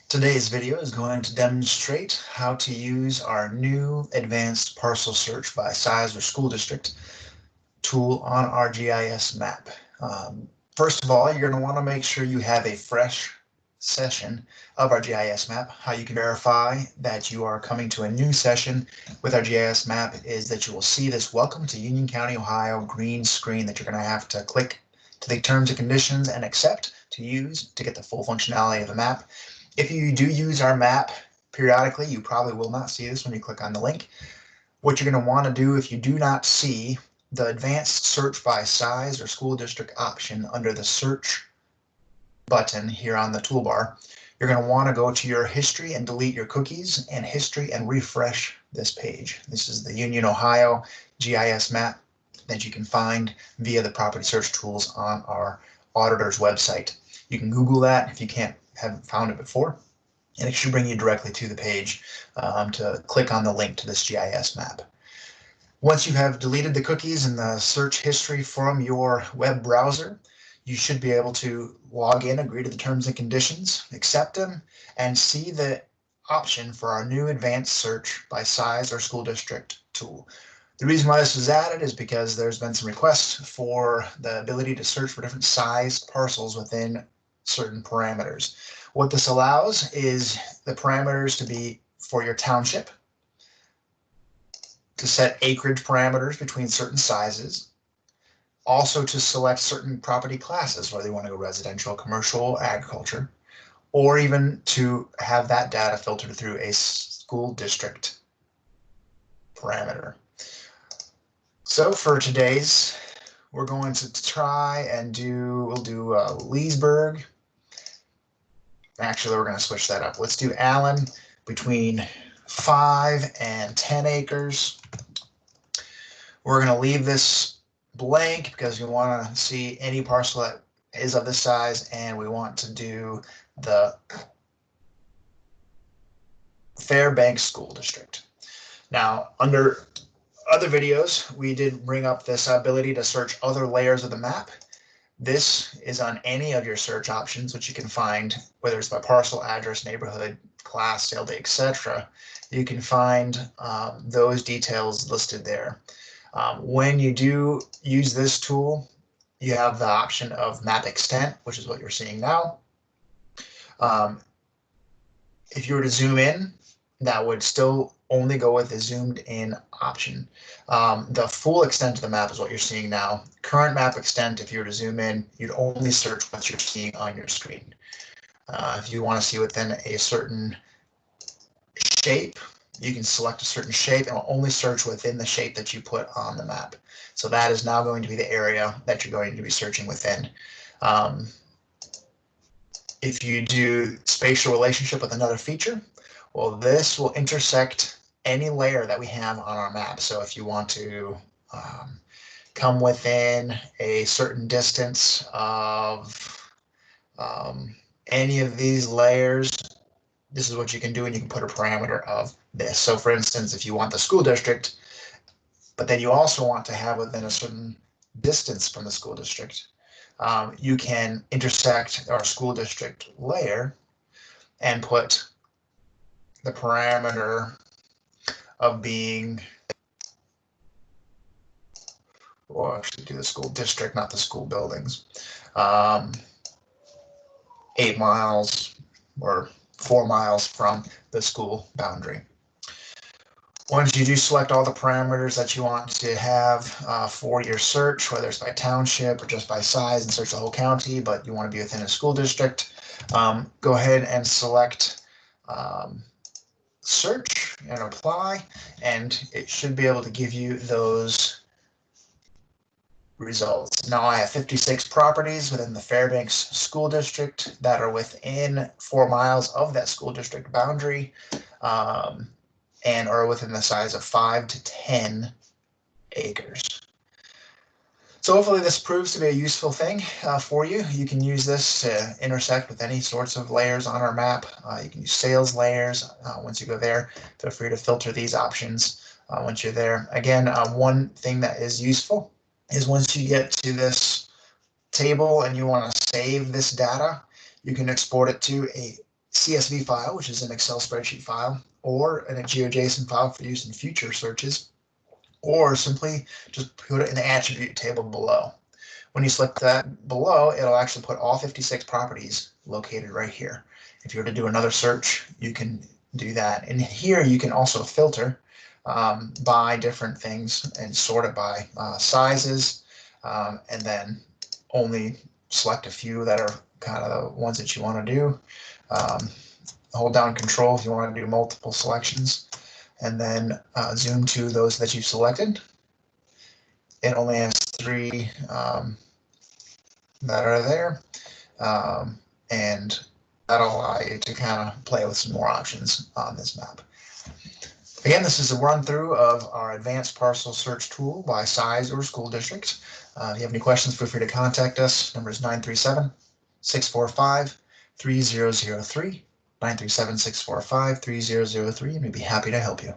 Today's video is going to demonstrate how to use our new advanced parcel search by size or school district tool on our GIS map. First of all, you're going to want to make sure you have a fresh session of our GIS map. How you can verify that you are coming to a new session with our GIS map is that you will see this Welcome to Union County, Ohio green screen that you're going to have to click to the terms and conditions and accept to use to get the full functionality of the map. If you do use our map periodically, you probably will not see this when you click on the link. What you're going to want to do if you do not see the advanced search by size or school district option under the search button here on the toolbar, you're going to want to go to your history and delete your cookies and history and refresh this page. This is the Union, Ohio GIS map that you can find via the property search tools on our auditor's website. You can Google that if you haven't found it before, and it should bring you directly to the page to click on the link to this GIS map. Once you have deleted the cookies and the search history from your web browser, you should be able to log in, agree to the terms and conditions, accept them, and see the option for our new advanced search by size or school district tool. The reason why this was added is because there's been some requests for the ability to search for different sized parcels within certain parameters. What this allows is the parameters to be for your township, to set acreage parameters between certain sizes, also to select certain property classes, whether you want to go residential, commercial, agriculture, or even to have that data filtered through a school district parameter. So for today's, we're going to try and we'll do Leesburg. Actually, we're going to switch that up. Let's do Allen between 5 and 10 acres. We're going to leave this blank because we want to see any parcel that is of this size, and we want to do the Fairbanks School District. Now, under other videos, we did bring up this ability to search other layers of the map. This is on any of your search options, which you can find, whether it's by parcel, address, neighborhood, class, sale date, etc. You can find those details listed there. When you do use this tool, you have the option of map extent, which is what you're seeing now. If you were to zoom in, that would still only go with the zoomed in option. The full extent of the map is what you're seeing now. Current map extent, if you were to zoom in, you'd only search what you're seeing on your screen. If you want to see within a certain shape, you can select a certain shape and will only search within the shape that you put on the map. So that is now going to be the area that you're going to be searching within. If you do spatial relationship with another feature, well, this will intersect any layer that we have on our map. So if you want to come within a certain distance of any of these layers, this is what you can do, and you can put a parameter of this. So for instance, if you want the school district, but then you also want to have within a certain distance from the school district, you can intersect our school district layer and put the parameter of being, we'll actually do the school district, not the school buildings, 8 miles or 4 miles from the school boundary. Once you do select all the parameters that you want to have for your search, whether it's by township or just by size and search the whole county, but you want to be within a school district, go ahead and select search and apply, and it should be able to give you those results. Now I have 56 properties within the Fairbanks School District that are within 4 miles of that school district boundary and are within the size of 5 to 10 acres. So hopefully this proves to be a useful thing for you. You can use this to intersect with any sorts of layers on our map. You can use sales layers once you go there. Feel free to filter these options once you're there. Again, one thing that is useful is once you get to this table and you want to save this data, you can export it to a CSV file, which is an Excel spreadsheet file, or in a GeoJSON file for use in future searches, or simply just put it in the attribute table below. When you select that below, it'll actually put all 56 properties located right here. If you were to do another search, you can do that. And here you can also filter by different things and sort it by sizes, and then only select a few that are kind of the ones that you want to do. Hold down Control if you want to do multiple selections, and then zoom to those that you've selected. It only has 3 that are there, and that'll allow you to kind of play with some more options on this map. Again, this is a run through of our advanced parcel search tool by size or school district. If you have any questions, feel free to contact us. Number is 937-645-3003, 937-645-3003, and we'd be happy to help you.